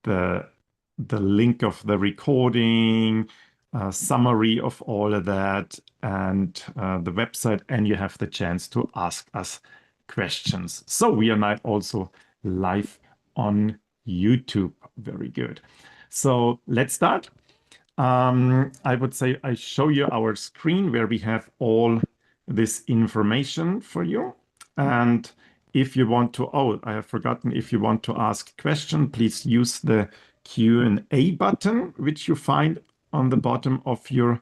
the link of the recording, summary of all of that, and the website, and you have the chance to ask us questions. So we are now also live on YouTube. Very good. So let's start. I would say I show you our screen where we have all this information for you. And if you want to, oh, I have forgotten, if you want to ask a question, please use the Q&A button, which you find on the bottom of your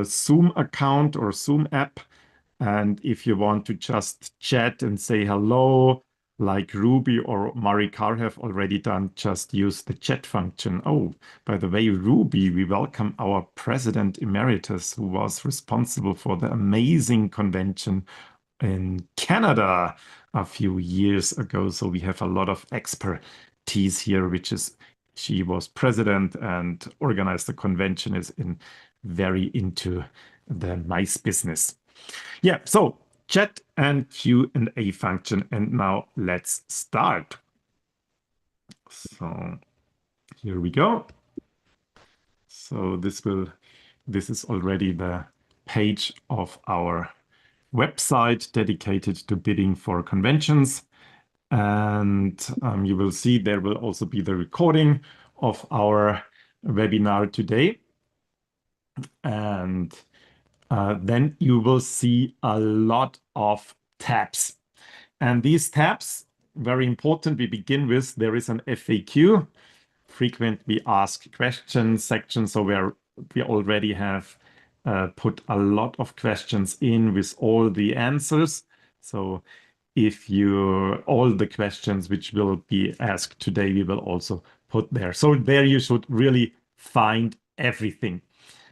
Zoom account or Zoom app. And if you want to just chat and say hello, like Ruby or Marikar have already done, just use the chat function. Oh, by the way, Ruby, we welcome our President Emeritus, who was responsible for the amazing convention in Canada a few years ago. So we have a lot of expertise here, which is she was president and organized the convention, is very into the nice business. Yeah, so chat and Q&A function. And now let's start. So here we go. So this is already the page of our website dedicated to bidding for conventions. And you will see there will also be the recording of our webinar today. And then you will see a lot of tabs. And these tabs, very important, we begin with, there is an FAQ, frequently asked questions section. So we already have put a lot of questions in with all the answers. So if all the questions which will be asked today, we will also put there. So there you should really find everything.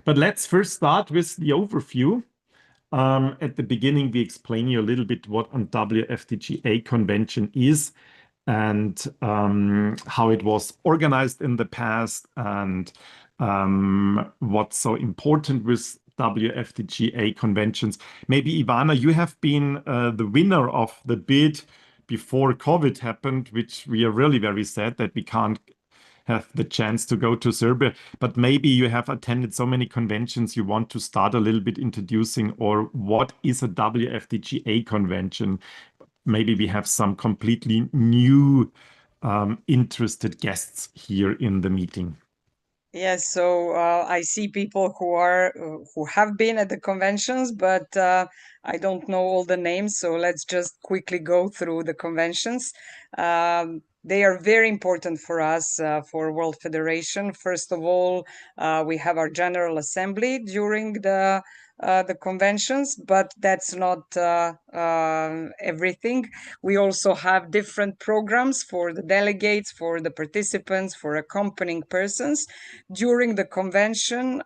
But let's first start with the overview. At the beginning, we explain you a little bit what a WFTGA convention is and how it was organized in the past and what's so important with WFTGA conventions. Maybe, Ivana, you have been the winner of the bid before COVID happened, which we are really very sad that we can't have the chance to go to Serbia, but maybe you have attended so many conventions, you want to start a little bit introducing, or what is a WFTGA convention? Maybe we have some completely new interested guests here in the meeting. Yes, so I see people who have been at the conventions, but I don't know all the names. So let's just quickly go through the conventions. They are very important for us, for World Federation. First of all, we have our General Assembly during the conventions, but that's not everything. We also have different programs for the delegates, for the participants, for accompanying persons during the convention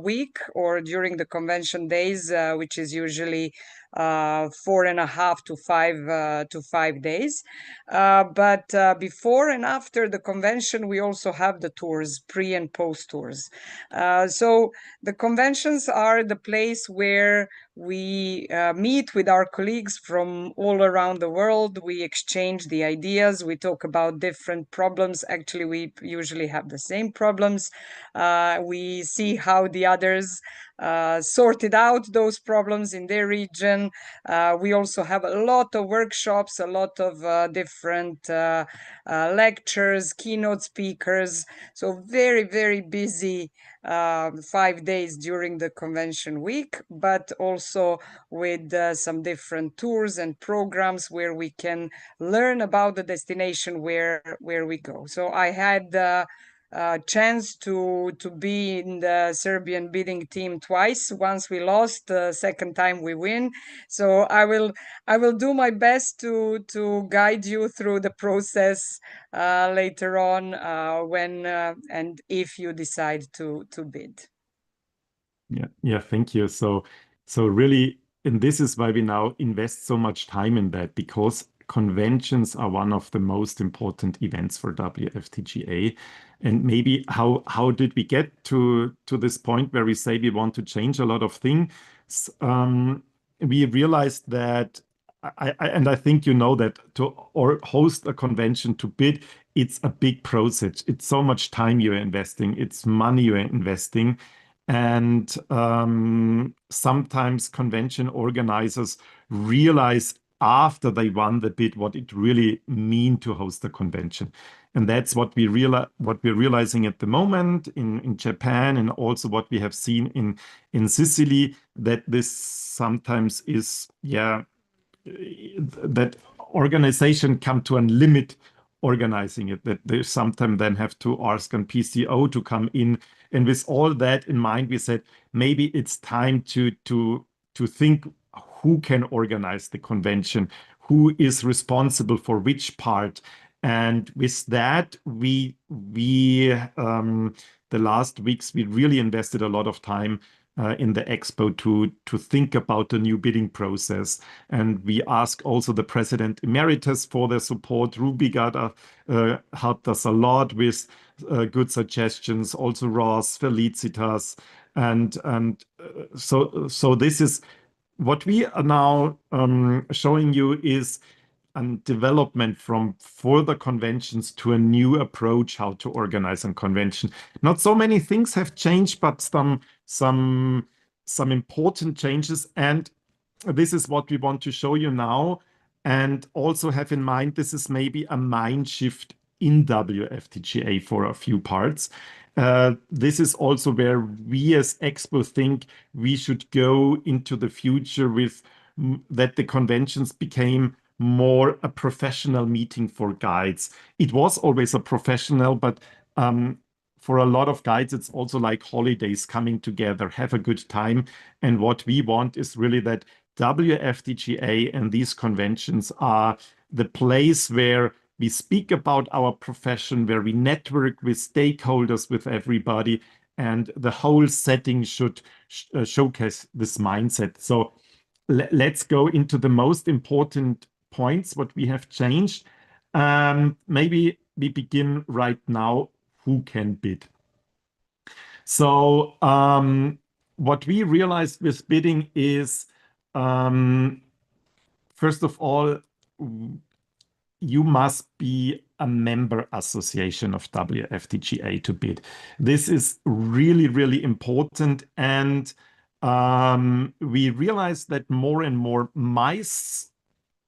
week or during the convention days, which is usually 4.5 to 5 days. But before and after the convention, we also have the tours, pre and post tours. So the conventions are the place where we meet with our colleagues from all around the world. We exchange the ideas. We talk about different problems. Actually, we usually have the same problems. We see how the others sorted out those problems in their region. We also have a lot of workshops, a lot of different lectures, keynote speakers. So very, very busy 5 days during the convention week, but also with some different tours and programs where we can learn about the destination where we go. So I had chance to be in the Serbian bidding team twice. Once we lost, the second time we win. So I will do my best to guide you through the process later on when and if you decide to bid. Yeah, thank you. So really, and this is why we now invest so much time in that, because conventions are one of the most important events for WFTGA. And maybe how did we get to this point where we say we want to change a lot of things? We realized that I think you know that to or host a convention to bid, it's a big process. It's so much time you're investing, it's money you're investing. And sometimes convention organizers realize after they won the bid what it really mean to host a convention. And that's what we're realizing at the moment in Japan, and also what we have seen in Sicily, that this sometimes is, yeah, that organization come to a limit organizing it, that they sometimes then have to ask an PCO to come in. And with all that in mind, we said maybe it's time to think who can organize the convention, who is responsible for which part. And with that, the last weeks we really invested a lot of time in the expo to think about the new bidding process. And we ask also the president emeritus for their support. Ruby helped us a lot with good suggestions. Also Ross, Felicitas, so this is what we are now showing you is development from further conventions to a new approach how to organize a convention. Not so many things have changed, but some important changes. And this is what we want to show you now. And also have in mind, this is maybe a mind shift in WFTGA for a few parts. This is also where we as Expo think we should go into the future with that the conventions became more a professional meeting for guides. It was always a professional, but for a lot of guides, it's also like holidays, coming together, have a good time. And what we want is really that WFTGA and these conventions are the place where we speak about our profession, where we network with stakeholders, with everybody, and the whole setting should showcase this mindset. So let's go into the most important points, what we have changed. Maybe we begin right now, who can bid? So what we realized with bidding is, first of all, you must be a member association of WFTGA to bid. This is really, really important. And we realized that more and more MICE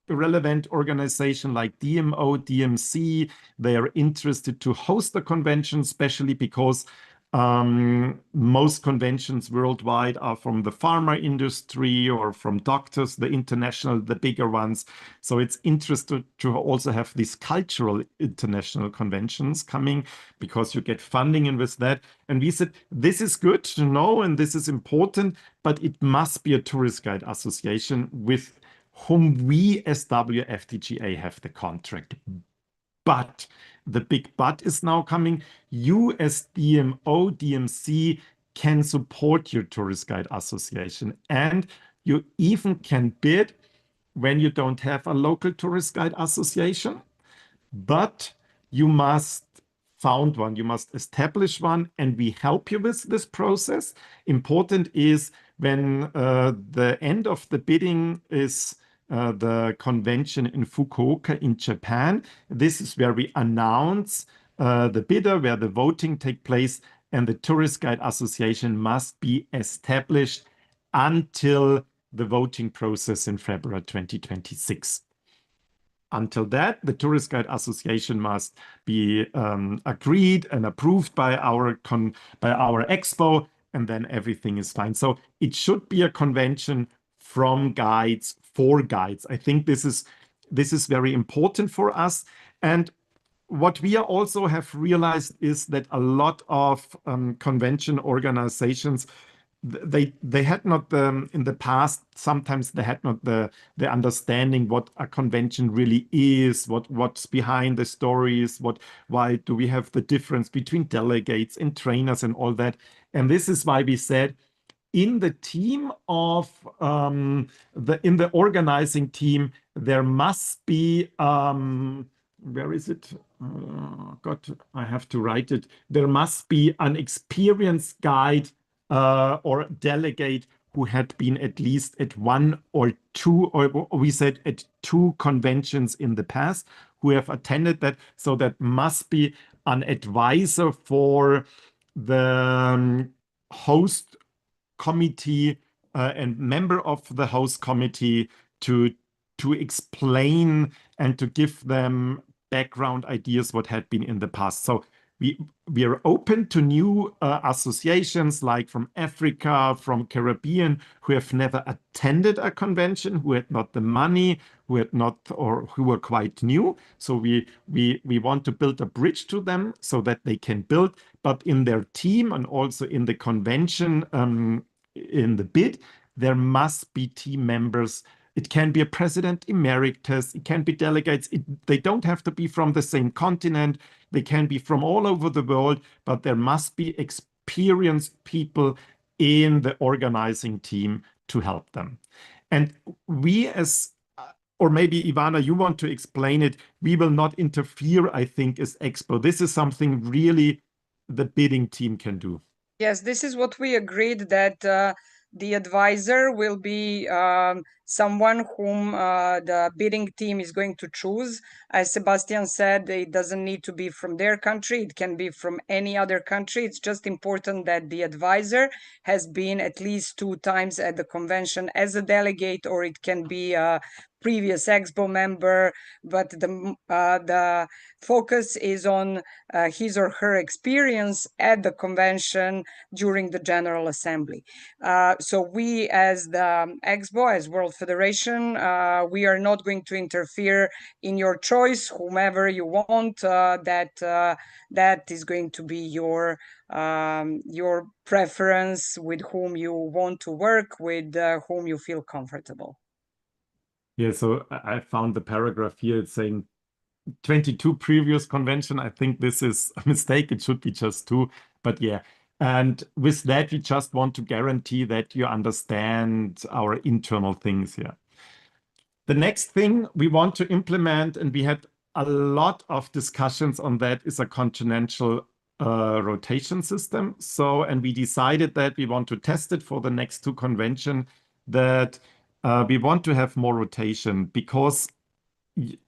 relevant organization like DMO, DMC, they are interested to host a convention, especially because most conventions worldwide are from the pharma industry or from doctors, the international, the bigger ones. So it's interesting to also have these cultural international conventions coming, because you get funding and with that. And we said, this is good to know and this is important, but it must be a tourist guide association with whom we as WFTGA have the contract. But the big but is now coming. You as DMO, DMC can support your tourist guide association, and you even can bid when you don't have a local tourist guide association, but you must found one, you must establish one, and we help you with this process. Important is when the end of the bidding is the convention in Fukuoka in Japan. This is where we announce the bidder, where the voting take place, and the Tourist Guide Association must be established until the voting process in February 2026. Until that, the Tourist Guide Association must be agreed and approved by our expo, and then everything is fine. So it should be a convention from guides for guides. I think this is very important for us. And what we also have realized is that a lot of convention organizations, they had not in the past, sometimes they had not the understanding what a convention really is, what's behind the stories, why do we have the difference between delegates and trainers and all that. And this is why we said, in the team of in the organizing team, there must be where is it? God, I have to write it. There must be an experienced guide or delegate who had been at least at one or two, or we said at two conventions in the past, who have attended that. So that must be an advisor for the host committee and member of the host committee to explain and to give them background ideas what had been in the past. So we are open to new associations like from Africa, from Caribbean, who have never attended a convention, who had not the money, who had not, or who were quite new. So we want to build a bridge to them so that they can build, but in their team and also in the convention, in the bid, there must be team members. It can be a president emeritus, it can be delegates. They don't have to be from the same continent. They can be from all over the world, but there must be experienced people in the organizing team to help them. And we as, or maybe Ivana, you want to explain it, we will not interfere, I think, as Expo. This is something really the bidding team can do. Yes, this is what we agreed, that the advisor will be someone whom the bidding team is going to choose. As Sebastian said, it doesn't need to be from their country. It can be from any other country. It's just important that the advisor has been at least 2 times at the convention as a delegate, or it can be a previous Expo member, but the focus is on his or her experience at the convention during the General Assembly. So we, as the Expo, as World Federation, we are not going to interfere in your choice, whomever you want. That is going to be your preference, with whom you want to work, with whom you feel comfortable. Yeah, so I found the paragraph here. It's saying 22 previous convention. I think this is a mistake. It should be just 2. But yeah, and with that, we just want to guarantee that you understand our internal things here. The next thing we want to implement, and we had a lot of discussions on that, is a continental rotation system. So, and we decided that we want to test it for the next 2 convention, that we want to have more rotation, because the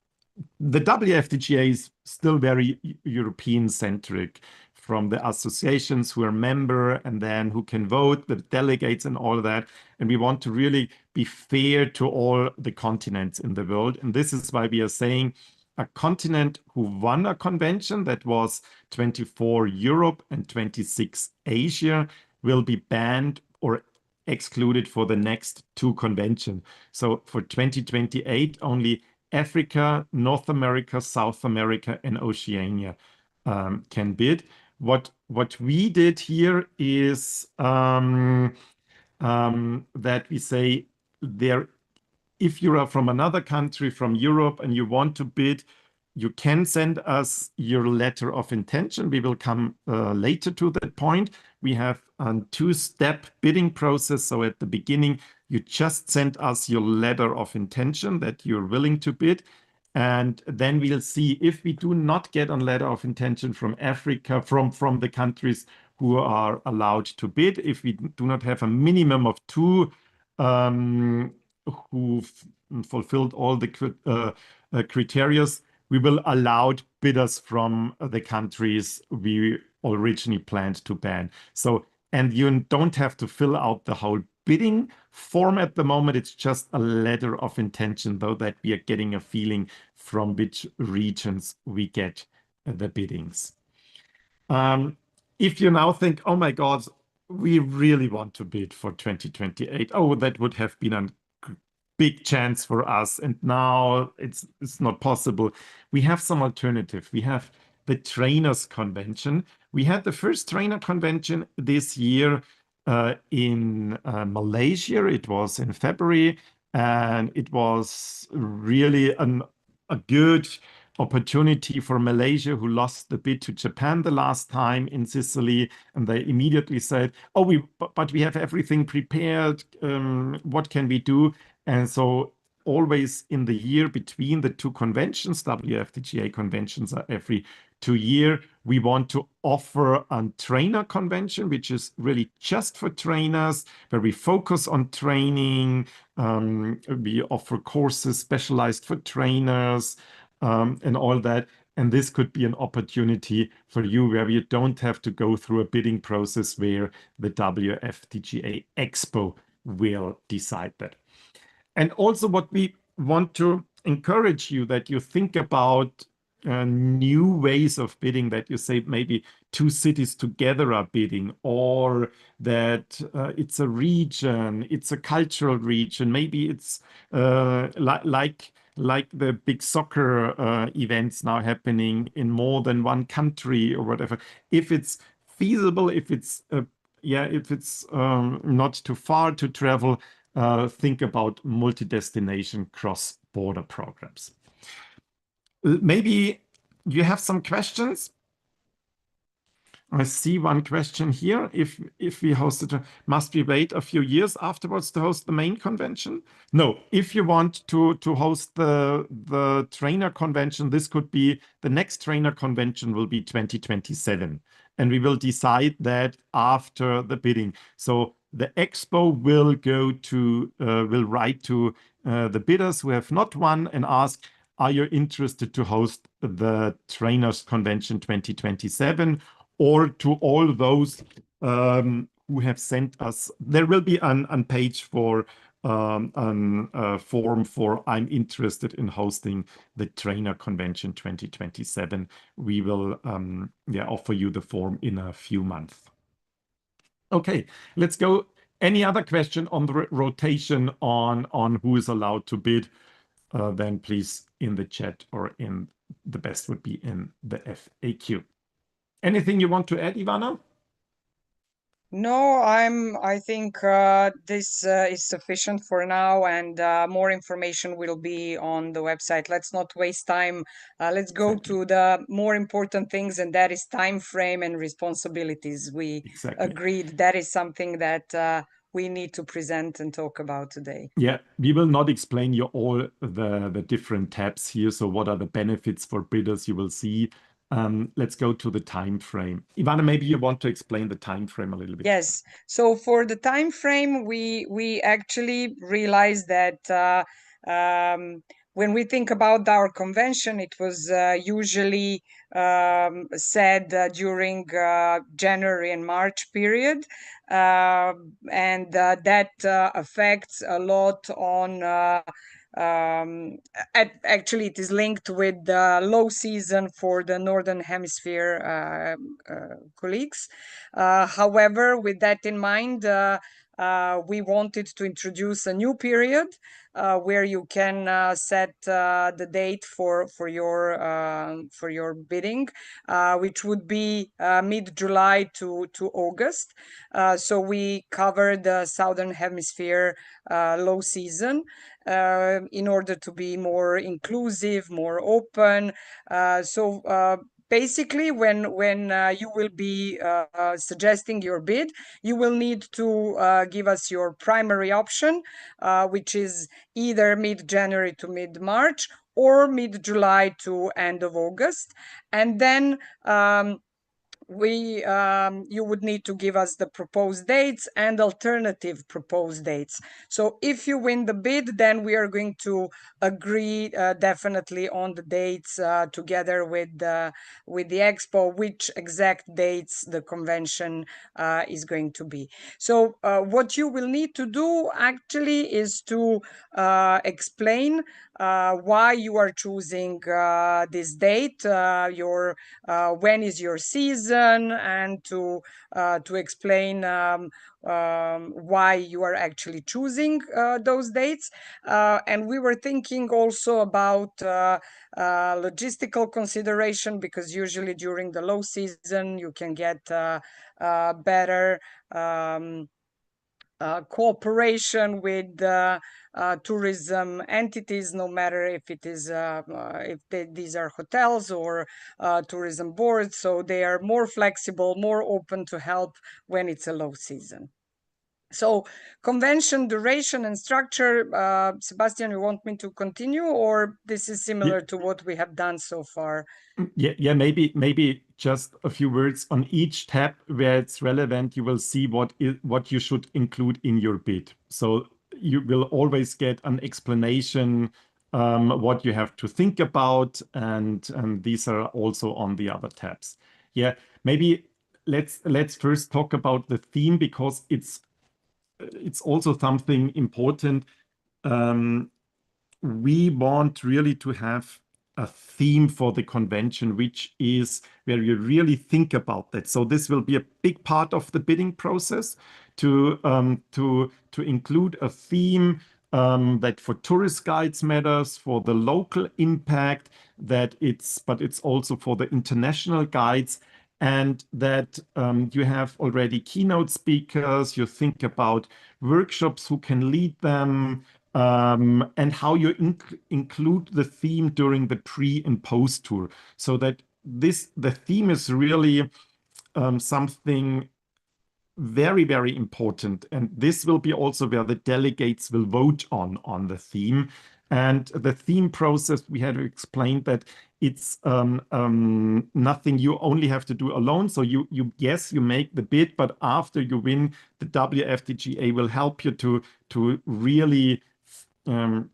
WFTGA is still very European centric, from the associations who are member and then who can vote, the delegates and all that. And we want to really be fair to all the continents in the world. And this is why we are saying a continent who won a convention, that was 24 Europe and 26 Asia, will be banned or excluded for the next 2 conventions. So for 2028, only Africa, North America, South America, and Oceania can bid. What we did here is that we say there, if you are from another country, from Europe, and you want to bid, you can send us your letter of intention. We will come later to that point. We have a 2-step bidding process. So at the beginning, you just send us your letter of intention that you're willing to bid. And then we'll see if we do not get a letter of intention from Africa, from the countries who are allowed to bid, if we do not have a minimum of 2 who fulfilled all the criteria, we will allow bidders from the countries we originally planned to ban. So, and you don't have to fill out the whole bidding form at the moment. It's just a letter of intention, though, that we are getting a feeling from which regions we get the biddings. If you now think, oh my God, we really want to bid for 2028. Oh, that would have been a big chance for us, and now it's not possible. We have some alternative. We have the trainers convention. We had the first trainer convention this year in Malaysia. It was in February, and it was really a good opportunity for Malaysia, who lost the bid to Japan the last time in Sicily, and they immediately said, oh, but we have everything prepared. What can we do? And so always in the year between the two conventions. WFTGA conventions are every 2 years. We want to offer a trainer convention, which is really just for trainers, where we focus on training. We offer courses specialized for trainers and all that. And this could be an opportunity for you where you don't have to go through a bidding process where the WFTGA Expo will decide that. And also what we want to encourage you that you think about new ways of bidding, that you say maybe two cities together are bidding, or that it's a region, it's a cultural region, maybe it's like the big soccer events now happening in more than one country or whatever. If it's feasible, if it's not too far to travel, think about multi-destination cross-border programs. Maybe you have some questions. I see one question here. If we host it, must we wait a few years afterwards to host the main convention? No. If you want to host the trainer convention, this could be the next trainer convention will be 2027, and we will decide that after the bidding. So the expo will will write to the bidders who have not won and ask, are you interested to host the trainers convention 2027? Or to all those who have sent us, there will be a page for a form for I'm interested in hosting the trainer convention 2027. We will offer you the form in a few months. Okay, let's go. Any other question on the rotation on who is allowed to bid? Then please in the chat, or in the best would be in the FAQ. Anything you want to add, Ivana? No, I think this is sufficient for now, and more information will be on the website. Let's not waste time. Let's go to the more important things, and that is time frame and responsibilities. We agreed that is something that we need to present and talk about today. Yeah, we will not explain you all the different tabs here. So what are the benefits for bidders? You will see. Let's go to the time frame. Ivana, maybe you want to explain the time frame a little bit. Yes. So for the time frame, we actually realized that when we think about our convention, it was usually said during January and March period, and that affects a lot on. Actually, it is linked with the low season for the Northern Hemisphere colleagues. However, with that in mind, we wanted to introduce a new period where you can set the date for your bidding, which would be mid-July to August. So we covered the Southern Hemisphere low season in order to be more inclusive, more open. Basically, when you will be suggesting your bid, you will need to give us your primary option, which is either mid-January to mid-March or mid-July to end of August. And then you would need to give us the proposed dates and alternative proposed dates. So if you win the bid, then we are going to agree definitely on the dates together with the expo, which exact dates the convention is going to be. So what you will need to do actually is to explain why you are choosing this date, when is your season, and to explain why you are actually choosing those dates. And we were thinking also about logistical consideration, because usually during the low season you can get better cooperation with tourism entities, no matter if it is these are hotels or tourism boards. So they are more flexible, more open to help when it's a low season. So convention, duration, and structure. Sebastian, you want me to continue, or this is similar to what we have done so far? Yeah, maybe just a few words on each tab where it's relevant. You will see what you should include in your bid. So you will always get an explanation what you have to think about, and these are also on the other tabs. Yeah, maybe let's first talk about the theme because it's also something important. We want really to have a theme for the convention, which is where you really think about that. So this will be a big part of the bidding process to include a theme that for tourist guides matters, for the local impact, but it's also for the international guides, and that you have already keynote speakers. You think about workshops, who can lead them, and how you include the theme during the pre and post tour, so that the theme is really something very, very important. And this will be also where the delegates will vote on the theme. And the theme process, we had to explain that it's nothing you only have to do alone. So yes, you make the bid, but after you win, the WFTGA will help you to really um,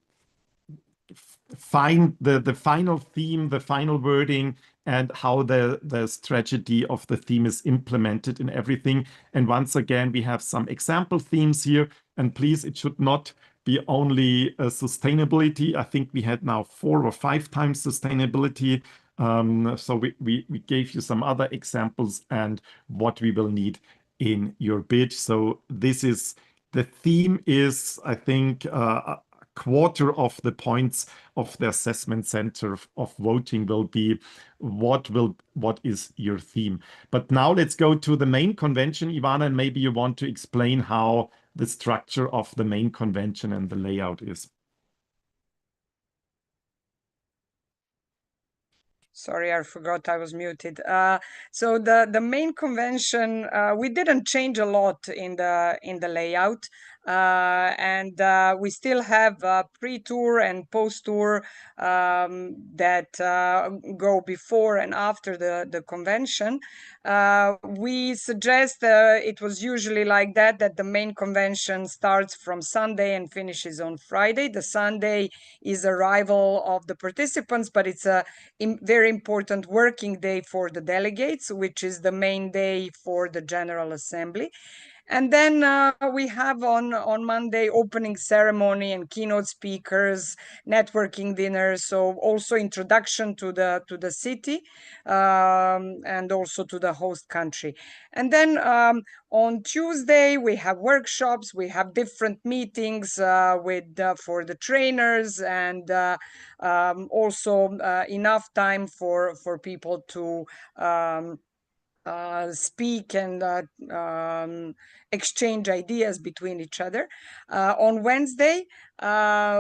find the final theme, the final wording, and how the strategy of the theme is implemented in everything. And once again, we have some example themes here. And please, it should not be only sustainability. I think we had now 4 or 5 times sustainability. So we gave you some other examples and what we will need in your bid. So the theme is, I think, a quarter of the points of the assessment center of voting will be what is your theme. But now let's go to the main convention, Ivana, and maybe you want to explain how the structure of the main convention and the layout is. Sorry, I forgot I was muted. So the main convention, we didn't change a lot in the layout, and we still have pre-tour and post-tour that go before and after the convention. We suggest it was usually like that the main convention starts from Sunday and finishes on Friday. The Sunday is arrival of the participants, but it's a very important working day for the delegates, which is the main day for the General Assembly. And then we have on Monday opening ceremony and keynote speakers, networking dinner. So also introduction to the city and also to the host country. And then on Tuesday we have workshops. We have different meetings with for the trainers, and also enough time for people to speak and exchange ideas between each other. On Wednesday,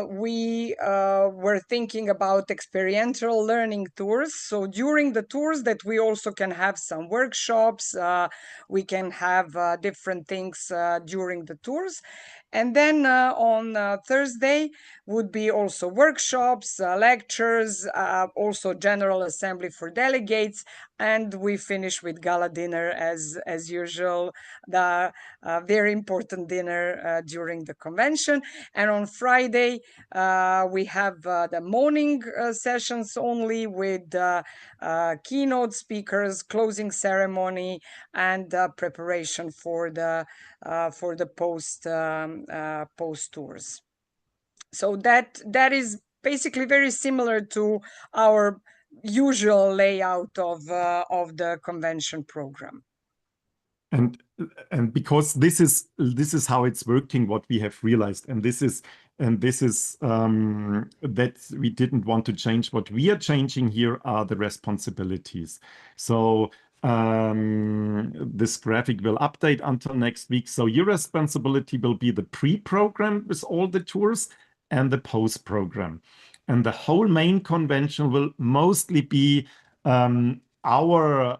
we were thinking about experiential learning tours. So during the tours that we also can have some workshops, we can have different things during the tours. And then on Thursday would be also workshops, lectures, also General Assembly for delegates, and we finish with gala dinner as usual, the very important dinner during the convention. And on Friday we have the morning sessions only with keynote speakers, closing ceremony, and preparation for the post tours. So that is basically very similar to our usual layout of the convention program. And because this is how it's working, what we have realized, and this is that we didn't want to change. What we are changing here are the responsibilities. So this graphic will update until next week. So your responsibility will be the pre-program with all the tours and the post-program. And the whole main convention will mostly be our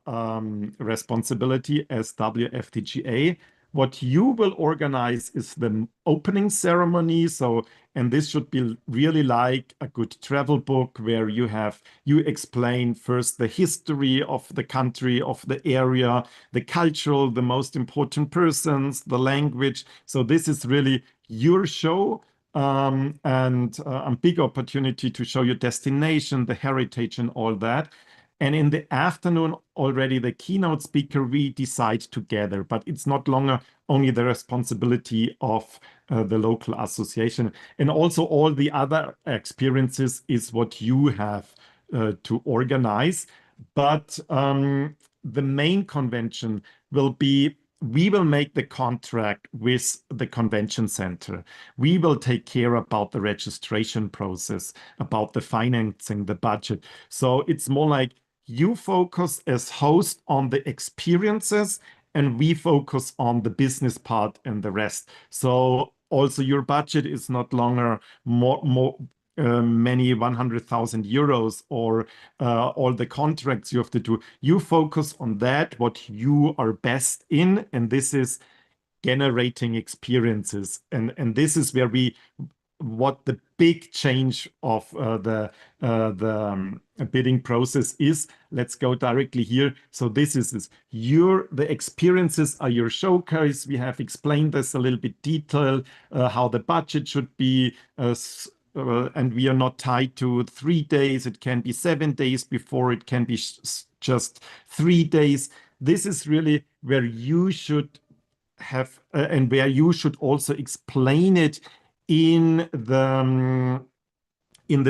responsibility as WFTGA, What you will organize is the opening ceremony. So, and this should be really like a good travel book where you explain first the history of the country, of the area, the cultural, the most important persons, the language. So this is really your show. And a big opportunity to show your destination, the heritage, and all that. And in the afternoon, already the keynote speaker, we decide together, but it's not longer only the responsibility of the local association. And also all the other experiences is what you have to organize. But the main convention will be we will make the contract with the convention center. We will take care about the registration process, about the financing, the budget. So it's more like you focus as host on the experiences and we focus on the business part and the rest. So also your budget is not longer more many 100,000 euros or all the contracts you have to do. You focus on that, what you are best in, and this is generating experiences. And this is where what the big change of the bidding process is. Let's go directly here. So this is the experiences are your showcase. We have explained this a little bit detailed, how the budget should be, and we are not tied to 3 days. It can be 7 days before. It can be just 3 days. This is really where you should have and where you should also explain it in the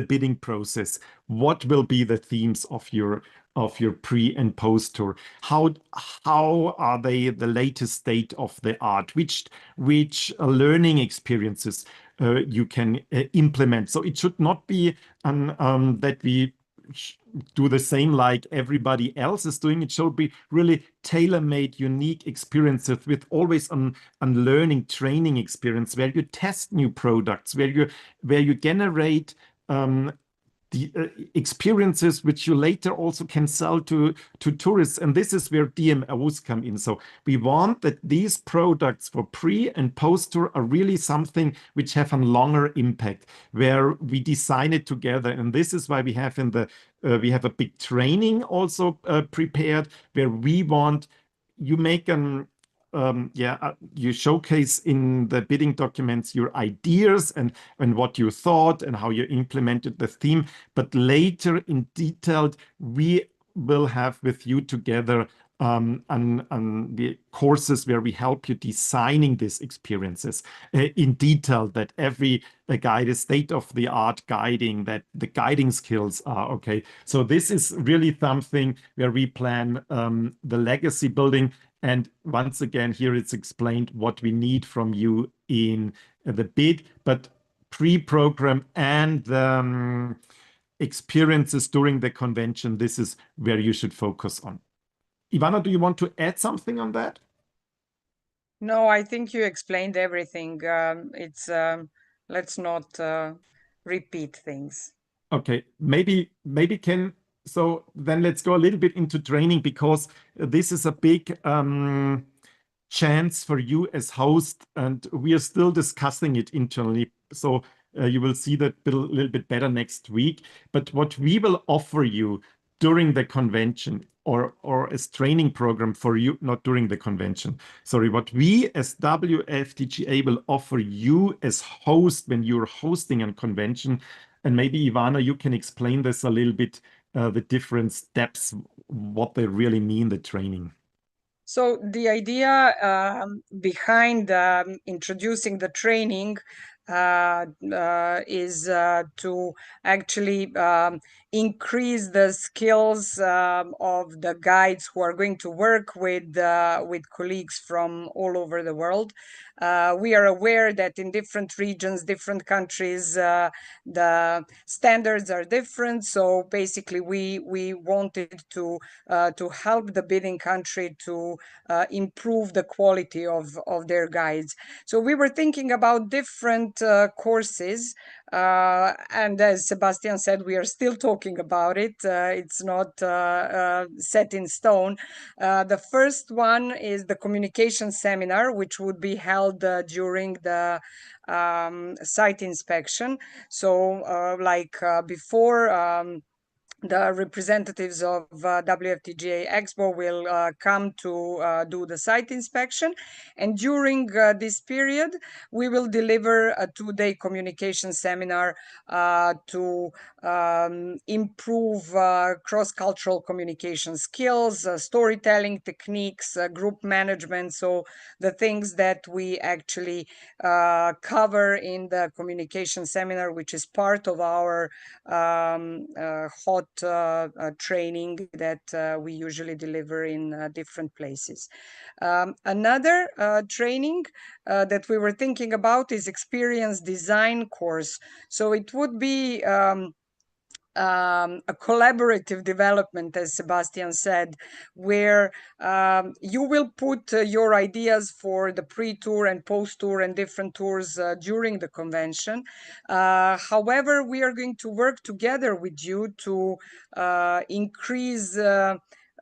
bidding process. What will be the themes of your pre and post tour? How are they the latest state of the art? Which learning experiences you can implement? So it should not be that we do the same like everybody else is doing. It should be really tailor-made, unique experiences with always an learning training experience where you test new products, where you generate the experiences which you later also can sell to tourists. And this is where DMOs come in. So we want that these products for pre and post tour are really something which have a longer impact, where we design it together. And this is why we have we have a big training also prepared, where we want you make you showcase in the bidding documents your ideas and what you thought and how you implemented the theme. But later in detailed, we will have with you together the courses where we help you designing these experiences in detail, that every guide is state-of-the-art guiding, that the guiding skills are okay. So this is really something where we plan the legacy building. And once again, here it's explained what we need from you in the bid, but pre-program and experiences during the convention, this is where you should focus on. Ivana, do you want to add something on that? No, I think you explained everything. Let's not repeat things. Okay, maybe so then let's go a little bit into training, because this is a big chance for you as host, and we are still discussing it internally. So you will see that a little bit better next week. But what we will offer you during the convention, or as training program for you, not during the convention. Sorry, what we as WFTGA will offer you as host when you're hosting a convention, and maybe Ivana, you can explain this a little bit, the different steps, what they really mean, the training. So the idea behind introducing the training is to actually increase the skills of the guides who are going to work with colleagues from all over the world. We are aware that in different regions, different countries, the standards are different. So basically, we wanted to help the bidding country to improve the quality of their guides. So we were thinking about different different courses. And as Sebastian said, we are still talking about it. It's not set in stone. The first one is the communication seminar, which would be held during the site inspection. So before the representatives of WFTGA Expo will come to do the site inspection. And during this period, we will deliver a 2-day communication seminar to improve cross-cultural communication skills, storytelling techniques, group management. So the things that we actually cover in the communication seminar, which is part of our hot training that we usually deliver in different places. Another training that we were thinking about is experience design course. So it would be a collaborative development, as Sebastian said, where you will put your ideas for the pre-tour and post-tour and different tours during the convention. However, we are going to work together with you to increase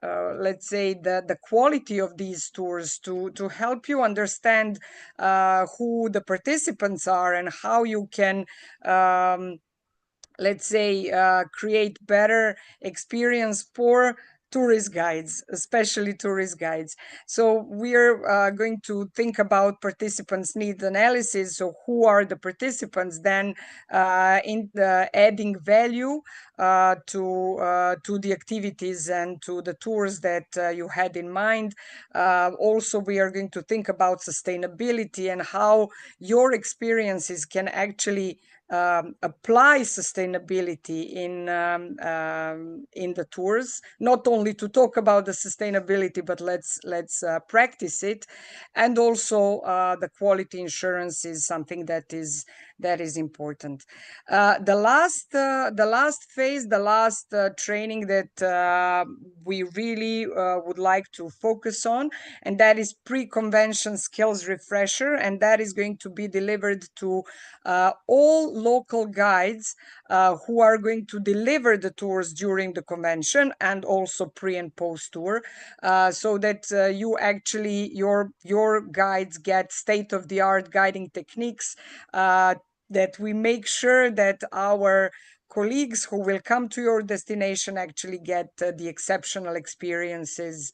let's say the quality of these tours, to help you understand who the participants are and how you can let's say create better experience for tourist guides, especially tourist guides. So we're going to think about participants' needs analysis. So who are the participants? Then in the adding value to the activities and to the tours that you had in mind. Also, we are going to think about sustainability and how your experiences can actually apply sustainability in the tours, not only to talk about the sustainability, but let's practice it. And also the quality insurance is something that is important. The last phase, the last training that we really would like to focus on, and that is pre-convention skills refresher, and that is going to be delivered to all local guides who are going to deliver the tours during the convention and also pre and post tour, so that you actually your guides get state-of-the-art guiding techniques, that we make sure that our colleagues who will come to your destination actually get the exceptional experiences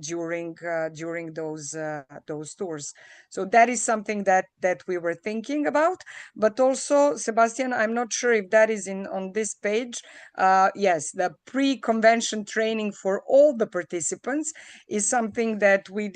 during those tours. So that is something that we were thinking about. But also, Sebastian, I'm not sure if that is on this page. Yes, the pre-convention training for all the participants is something that we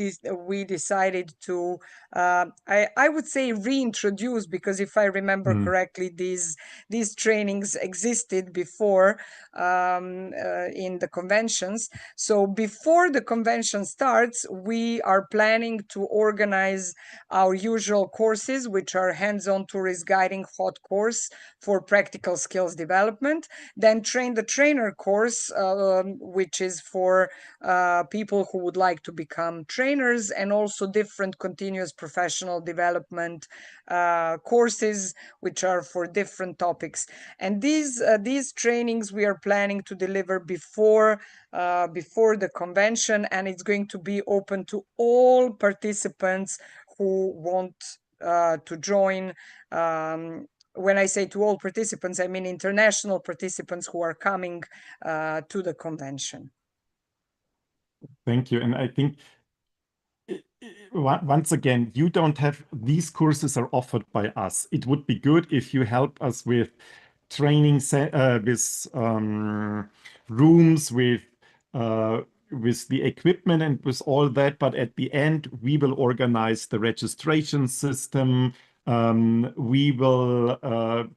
decided to I would say reintroduce, because if I remember correctly, these trainings existed before in the conventions. So before the convention starts, we are planning to organize our usual courses, which are hands-on tourist guiding hot course for practical skills development, then train the trainer course, which is for people who would like to become trainers, and also different continuous professional development courses, which are for different topics. And these trainings we are planning to deliver before the convention, and it's going to be open to all participants who want to join. When I say to all participants, I mean international participants who are coming to the convention. Thank you. And I think once again, you don't have, these courses are offered by us. It would be good if you help us with training, with rooms, with the equipment and with all that. But at the end, we will organize the registration system. We will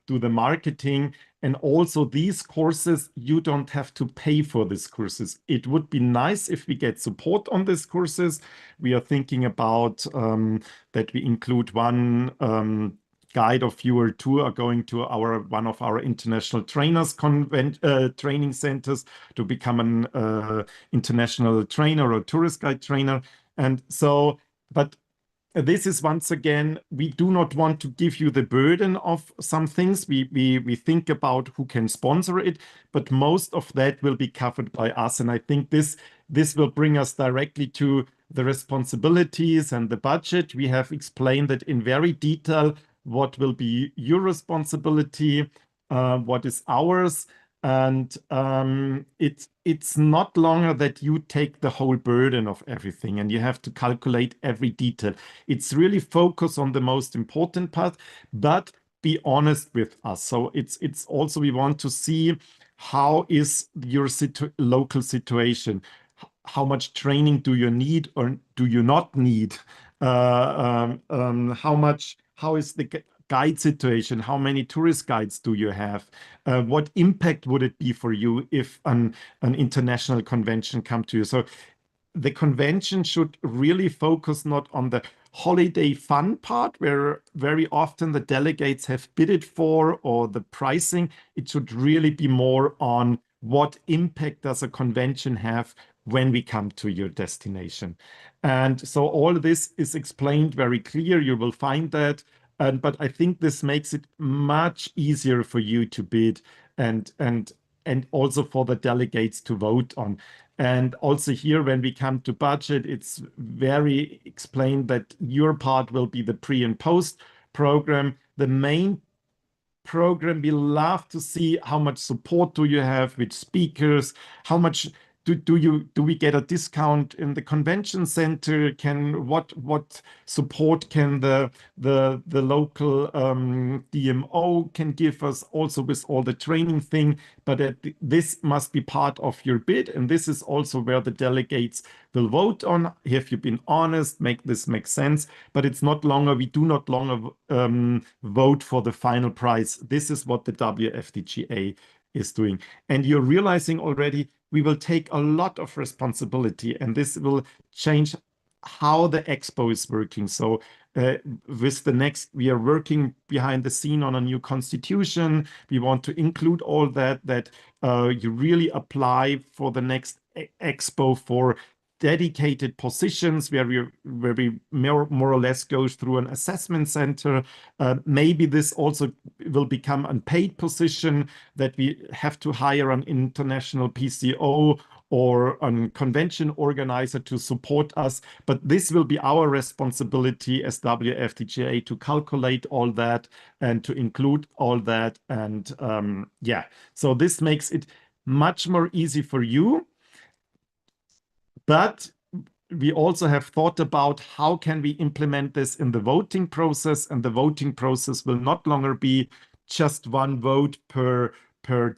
do the marketing. And also these courses, you don't have to pay for these courses. It would be nice if we get support on these courses. We are thinking about that we include one guide of your tour going to one of our international trainers training centers to become an international trainer or tourist guide trainer. And so, but this is once again, we do not want to give you the burden of some things. We think about who can sponsor it, but most of that will be covered by us. And I think this will bring us directly to the responsibilities and the budget. We have explained it in very detail what will be your responsibility, what is ours. And it's not longer that you take the whole burden of everything and you have to calculate every detail. It's really focus on the most important part, but be honest with us. So it's also we want to see how is your local situation. How much training do you need or do you not need? How is the guide situation? How many tourist guides do you have? What impact would it be for you if an international convention come to you? So the convention should really focus not on the holiday fun part, where very often the delegates have bidded for, or the pricing. It should really be more on what impact does a convention have when we come to your destination. And so all this is explained very clear. You will find that. But I think this makes it much easier for you to bid and also for the delegates to vote on. And also here, when we come to budget, it's very explained that your part will be the pre and post program. The main program, we love to see how much support do you have, which speakers, how much do we get a discount in the convention center? What support can the local DMO can give us also with all the training thing? But this must be part of your bid, and this is also where the delegates will vote on. Have you been honest? Make this make sense? But it's not longer. We do not longer vote for the final price. This is what the WFTGA is doing, and you're realizing already we will take a lot of responsibility, and this will change how the expo is working. So with the next, we are working behind the scene on a new constitution. We want to include all that you really apply for the next expo for dedicated positions where we more or less goes through an assessment center. Maybe this also will become a paid position that we have to hire an international PCO or a convention organizer to support us. But this will be our responsibility as WFTGA to calculate all that and to include all that. And yeah, so this makes it much more easy for you. But we also have thought about how can we implement this in the voting process, and the voting process will not longer be just one vote per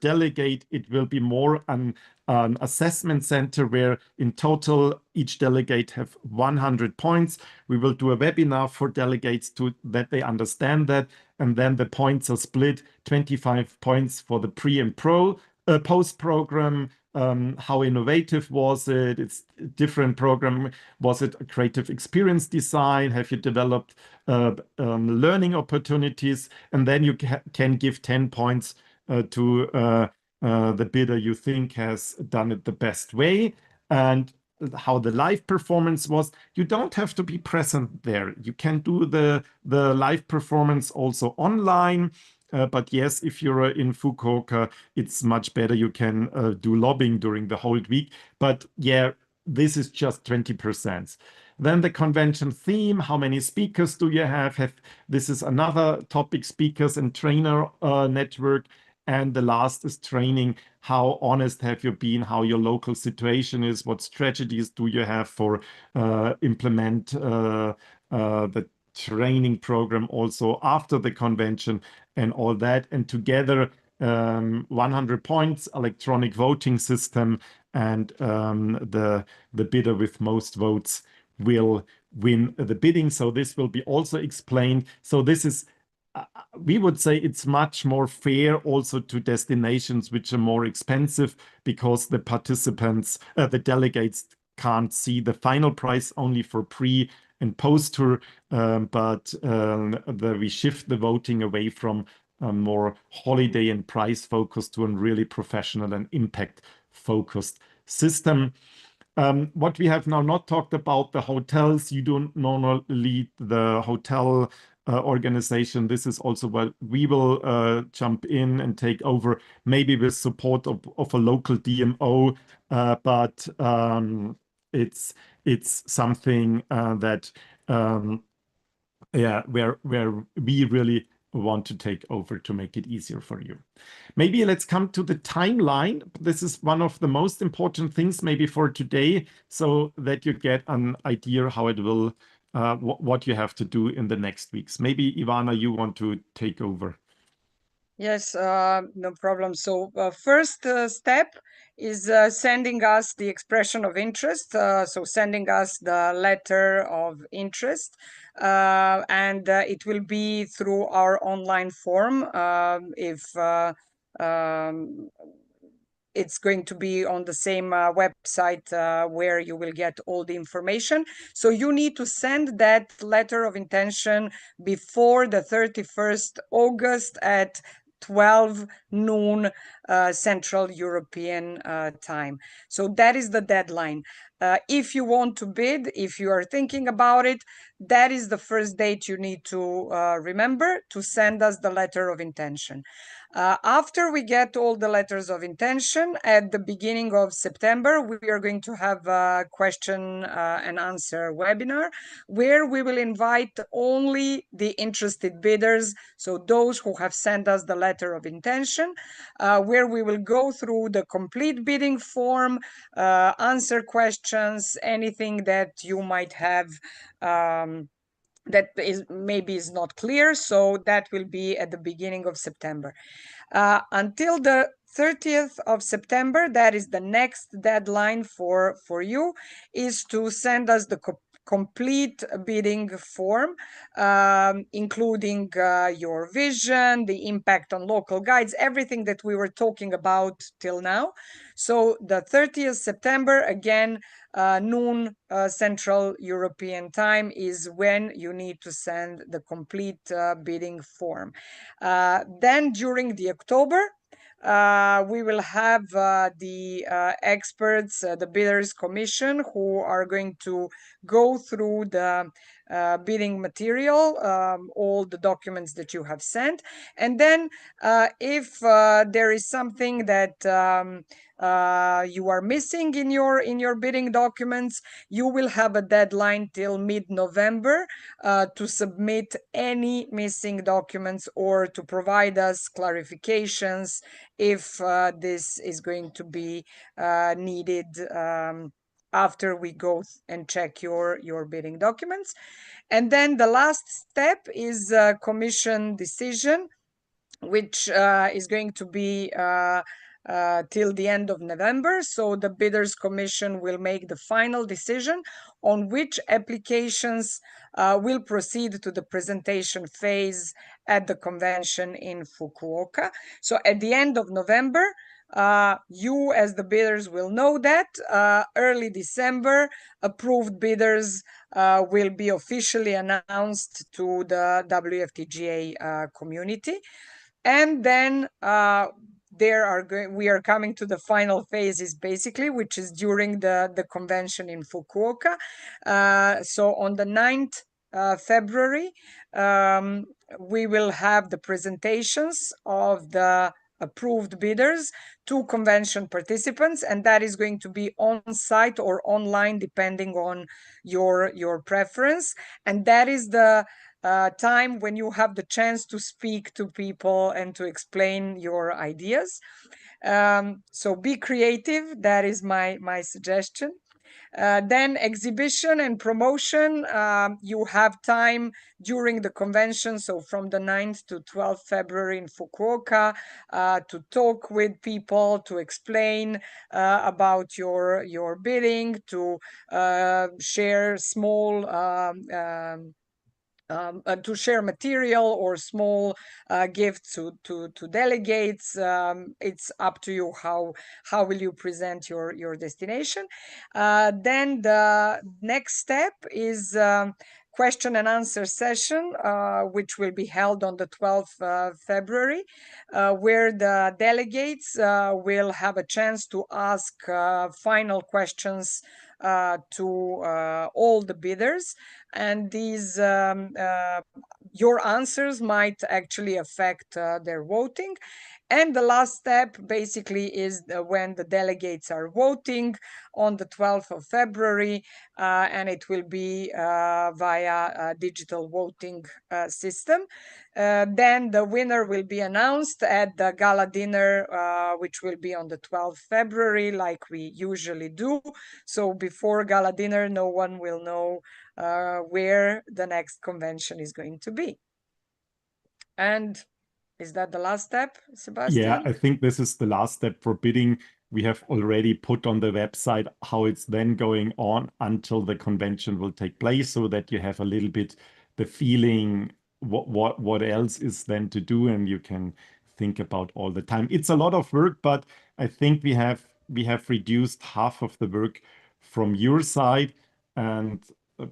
delegate. It will be more an assessment center where in total each delegate have 100 points. We will do a webinar for delegates that they understand that, and then the points are split: 25 points for the pre and post program. How innovative was it? It's a different program. Was it a creative experience design? Have you developed learning opportunities? And then you can give 10 points to the bidder you think has done it the best way. And how the live performance was. You don't have to be present there. You can do the live performance also online. But yes, if you're in Fukuoka, it's much better. You can do lobbying during the whole week. But yeah, this is just 20%. Then the convention theme, how many speakers do you have? This is another topic, speakers and trainer network. And the last is training. How honest have you been? How your local situation is? What strategies do you have for implement the training program also after the convention and all that? And together, 100 points, electronic voting system, and the bidder with most votes will win the bidding. So this will be also explained. So this is we would say it's much more fair also to destinations which are more expensive, because the participants, the delegates can't see the final price only for pre and post tour, but we shift the voting away from a more holiday and price focused to a really professional and impact focused system. What we have now not talked about, the hotels, you don't normally lead the hotel organization. This is also what we will jump in and take over, maybe with support of a local DMO, but it's something that yeah, where we really want to take over to make it easier for you. Maybe let's come to the timeline. This is one of the most important things maybe for today, so that you get an idea how it will, what you have to do in the next weeks. Maybe Ivana, you want to take over. Yes, no problem. So first step is sending us the expression of interest. So sending us the letter of interest, and it will be through our online form. If it's going to be on the same website where you will get all the information. So you need to send that letter of intention before the 31st August at 12 noon Central European time. So that is the deadline. If you want to bid, if you are thinking about it, that is the first date you need to remember to send us the letter of intention. After we get all the letters of intention at the beginning of September, we are going to have a question and answer webinar where we will invite only the interested bidders, so those who have sent us the letter of intention, where we will go through the complete bidding form, answer questions, anything that you might have that is maybe is not clear. So that will be at the beginning of September. Until the 30th of September, that is the next deadline for you, is to send us the complete bidding form, including your vision, the impact on local guides, everything that we were talking about till now. So the 30th September, again, noon Central European time is when you need to send the complete bidding form. Then during the October, we will have the experts, the bidders commission, who are going to go through the bidding material, all the documents that you have sent. And then if there is something that you are missing in your bidding documents, you will have a deadline till mid-November to submit any missing documents or to provide us clarifications if this is going to be needed after we go and check your bidding documents. And then the last step is commission decision, which is going to be till the end of November. So the bidders commission will make the final decision on which applications will proceed to the presentation phase at the convention in Fukuoka. So at the end of November, you as the bidders will know that early December, approved bidders will be officially announced to the WFTGA community. And then we are coming to the final phases, basically, which is during the convention in Fukuoka. So on the 9th February, we will have the presentations of the approved bidders to convention participants, and that is going to be on site or online, depending on your preference. And that is the time when you have the chance to speak to people and to explain your ideas. So be creative. That is my suggestion. Then exhibition and promotion, you have time during the convention, so from the 9th to 12th February in Fukuoka, to talk with people, to explain about your bidding, to share small to share material or small gifts to delegates. It's up to you how will you present your destination. Then the next step is question and answer session, which will be held on the 12th February, where the delegates will have a chance to ask final questions to all the bidders, and these your answers might actually affect their voting. And the last step basically is when the delegates are voting on the 12th of February, and it will be via a digital voting system. Then the winner will be announced at the gala dinner, which will be on the 12th February, like we usually do. So before gala dinner, no one will know where the next convention is going to be. And is that the last step, Sebastian? Yeah, I think this is the last step for bidding. We have already put on the website how it's then going on until the convention will take place, so that you have a little bit the feeling what else is then to do, and you can think about all the time. It's a lot of work, but I think we have reduced half of the work from your side, and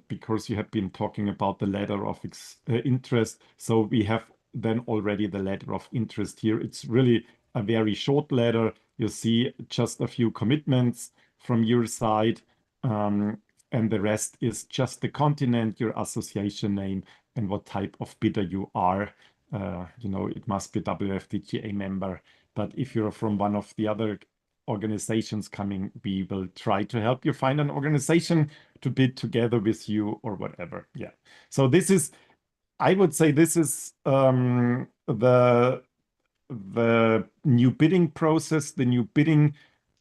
because you have been talking about the letter of interest, so we have then already the letter of interest here. It's really a very short letter. You see just a few commitments from your side, and the rest is just the continent, your association name, and what type of bidder you are. It must be WFTGA member, but if you're from one of the other organizations coming, we will try to help you find an organization to bid together with you or whatever. Yeah. So I would say this is the new bidding process, the new bidding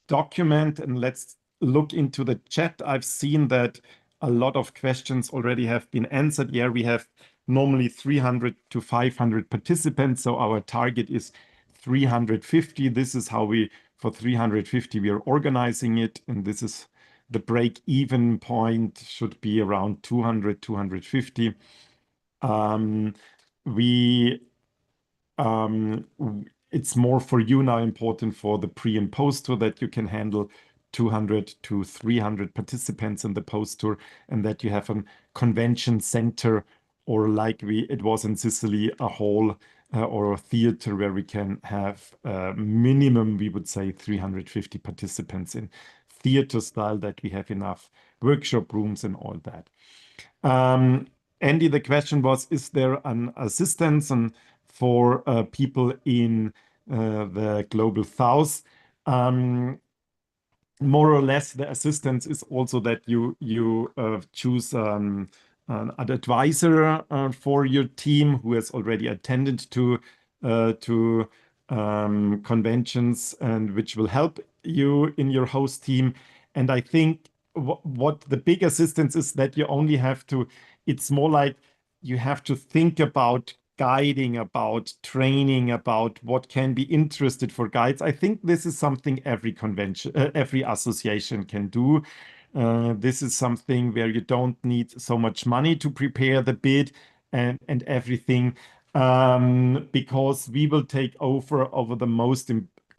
document. And let's look into the chat. I've seen that a lot of questions already have been answered. Yeah, we have normally 300 to 500 participants, so our target is 350. This is how for 350 we are organizing it, and this is the break-even point should be around 200, 250. It's more for you now important for the pre and post tour that you can handle 200 to 300 participants in the post tour, and that you have a convention center, or like it was in Sicily, a hall or a theater where we can have minimum, we would say 350 participants in theater style, that we have enough workshop rooms and all that. Andy, the question was, is there an assistance for people in the Global South? More or less, the assistance is also that you choose an advisor for your team who has already attended to conventions, and which will help you in your host team. And I think what the big assistance is that you only have to, it's more like you have to think about guiding, about training, about what can be interested for guides. I think this is something every convention, every association can do. This is something where you don't need so much money to prepare the bid and everything, because we will take over the most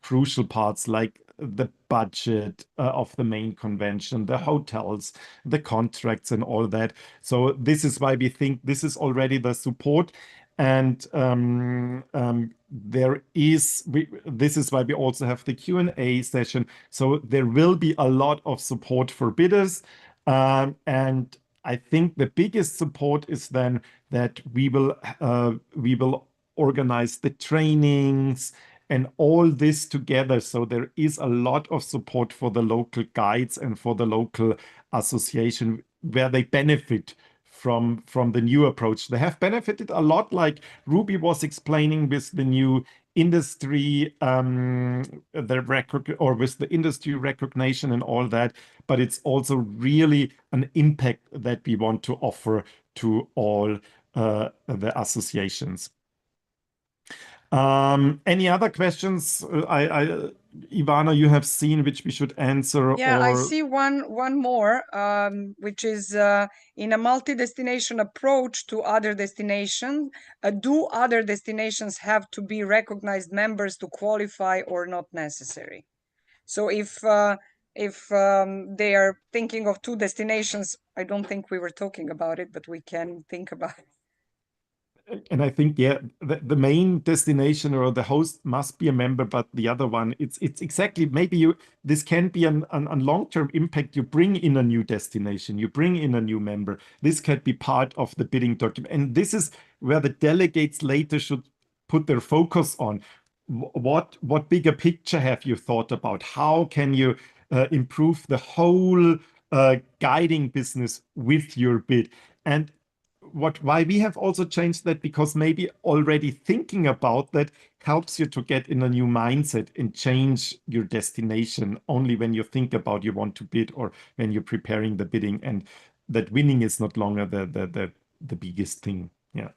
crucial parts, like the budget of the main convention, the hotels, the contracts, and all that. So this is why we think this is already the support. And this is why we also have the Q&A session. So there will be a lot of support for bidders. And I think the biggest support is then that we will organize the trainings and all this together. So there is a lot of support for the local guides and for the local association, where they benefit from the new approach. They have benefited a lot, like Ruby was explaining, with the new industry, the record, or with the industry recognition and all that. But it's also really an impact that we want to offer to all the associations. Any other questions? Ivana, you have seen which we should answer? Yeah, I see one more, which is in a multi-destination approach to other destinations. Do other destinations have to be recognized members to qualify, or not necessary? So if they are thinking of two destinations, I don't think we were talking about it, but we can think about it. and I think, yeah, the main destination or the host must be a member, but the other one, it's exactly, maybe this can be an long-term impact. You bring in a new destination, you bring in a new member. This can be part of the bidding document. And this is where the delegates later should put their focus on. What bigger picture have you thought about? How can you improve the whole guiding business with your bid? And why we have also changed that, because maybe already thinking about that helps you to get in a new mindset and change your destination only when you think about you want to bid or when you're preparing the bidding, and that winning is not longer the biggest thing. Yeah.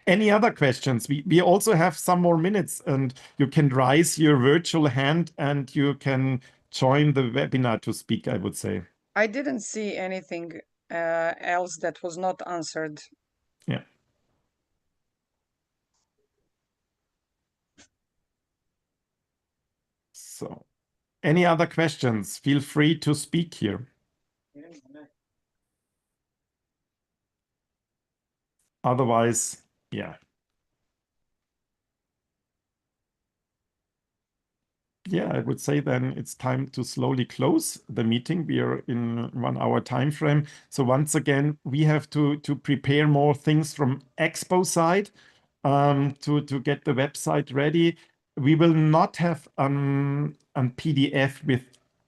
Any other questions? We also have some more minutes, and you can raise your virtual hand and you can join the webinar to speak, I would say. I didn't see anything else that was not answered. Yeah. So, any other questions? Feel free to speak here. Otherwise, yeah. Yeah, I would say then it's time to slowly close the meeting. We are in 1 hour time frame. So once again, we have to prepare more things from Expo side to get the website ready. We will not have a PDF with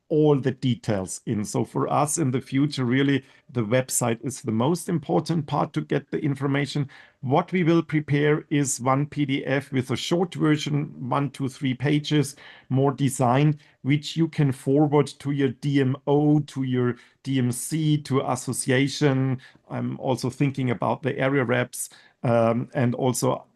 all the details in. So for us in the future, really, the website is the most important part to get the information. What we will prepare is one PDF with a short version, 1, 2, 3 pages, more design, which you can forward to your DMO, to your DMC, to association. I'm also thinking about the area reps and also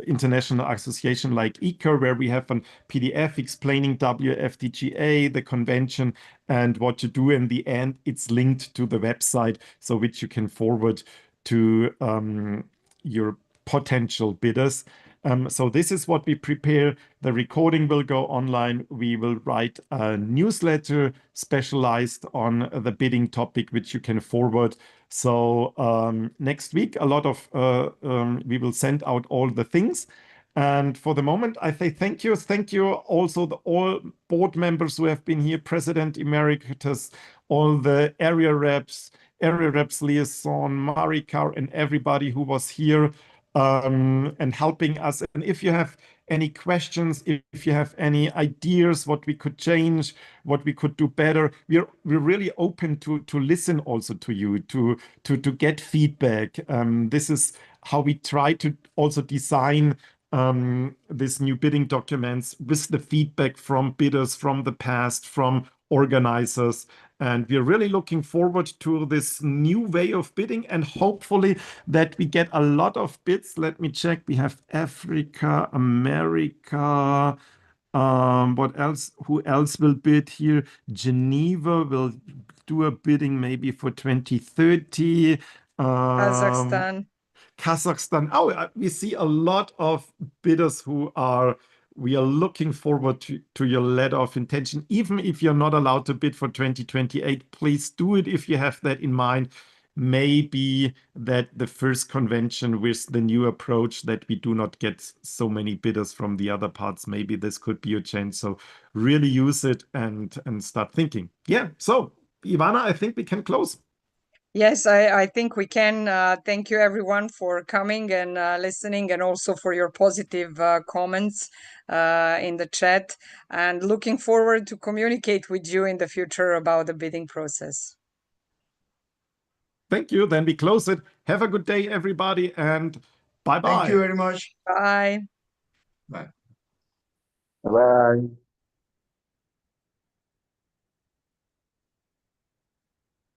international association like ICA, where we have a PDF explaining WFTGA, the convention, and what to do. In the end, it's linked to the website, so which you can forward to your potential bidders. So this is what we prepare. The recording will go online. We will write a newsletter specialized on the bidding topic, which you can forward. So next week, a lot of we will send out all the things. And for the moment, I say thank you. Thank you also all board members who have been here, President Emeritus, all the area reps liaison, Marika, and everybody who was here and helping us. And if you have any questions, if you have any ideas, what we could change, what we could do better, we're really open to listen also to you, to get feedback. This is how we try to also design this new bidding documents with the feedback from bidders from the past, from organizers. And we're really looking forward to this new way of bidding, and hopefully that we get a lot of bids. Let me check. We have Africa, America. What else? Who else will bid here? Geneva will do a bidding maybe for 2030. Kazakhstan. Kazakhstan. Oh, we see a lot of bidders we are looking forward to your letter of intention. Even if you're not allowed to bid for 2028, please do it if you have that in mind. Maybe that the first convention with the new approach, that we do not get so many bidders from the other parts, maybe this could be a change. So really use it and start thinking. Yeah, so Ivana, I think we can close. Yes, I think we can. Thank you everyone for coming and listening, and also for your positive comments in the chat, and looking forward to communicate with you in the future about the bidding process. Thank you. Then we close it. Have a good day, everybody, and bye-bye. Thank you very much. Bye. Bye. Bye.